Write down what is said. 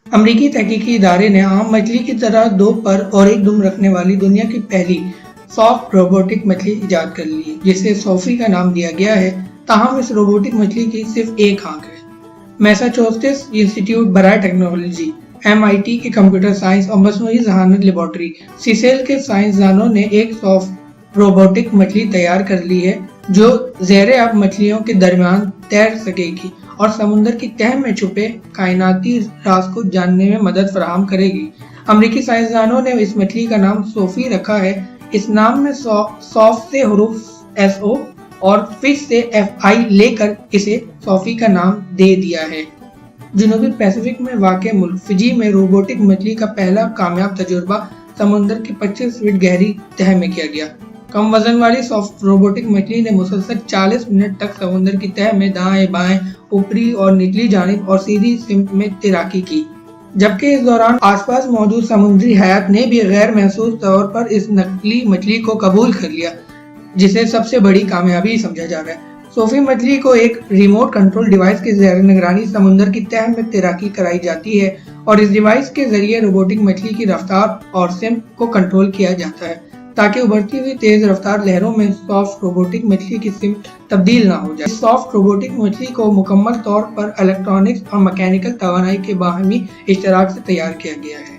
امریکی تحقیقی ادارے نے عام مچھلی کی طرح 2 پر اور 1 دم رکھنے والی دنیا کی پہلی سافٹ روبوٹک مچھلی ایجاد کر لی جسے صوفی کا نام دیا گیا ہے، تاہم اس روبوٹک مچھلی کی صرف ایک آنکھ ہے۔ میساچوسٹس انسٹی ٹیوٹ برائے ٹیکنالوجی، MIT کی کمپیوٹر سائنس اور مصنوعی ذہانت لیبارٹری سیسیل کے سائنسدانوں نے ایک سافٹ روبوٹک مچھلی تیار کر لی ہے جو زیر آب مچھلیوں کے درمیان تیر سکے گی اور سمندر کی تہہ میں چھپے کائناتی راز کو جاننے میں مدد فراہم کرے گی۔ امریکی سائنسدانوں نے اس مچھلی کا نام صوفی رکھا ہے۔ اس نام میں سوف سے حروف SO اور فش سے FI لے کر اسے صوفی کا نام دے دیا ہے۔ جنوبی پیسیفک میں واقع ملک فجی میں روبوٹک مچھلی کا پہلا کامیاب تجربہ سمندر کی 25 فٹ گہری تہہ میں کیا گیا۔ کم وزن والی سافٹ روبوٹک مچھلی نے مسلسل 40 منٹ تک سمندر کی تہہ میں دائیں بائیں، اوپری اور نچلی جانب اور سیدھی سمت میں تیراکی کی، جبکہ اس دوران آس پاس موجود سمندری حیات نے بھی غیر محسوس طور پر اس نقلی مچھلی کو قبول کر لیا، جسے سب سے بڑی کامیابی سمجھا جا رہا ہے۔ صوفی مچھلی کو ایک ریموٹ کنٹرول ڈیوائس کے زیر نگرانی سمندر کی تہہ میں تیراکی کرائی جاتی ہے اور اس ڈیوائس کے ذریعے روبوٹک مچھلی کی رفتار اور سمت کو کنٹرول کیا جاتا ہے تاکہ ابھرتی ہوئی تیز رفتار لہروں میں سافٹ روبوٹک مچھلی کی سمت تبدیل نہ ہو جائے۔ اس سافٹ روبوٹک مچھلی کو مکمل طور پر الیکٹرانکس اور مکینیکل توانائی کے باہمی اشتراک سے تیار کیا گیا ہے۔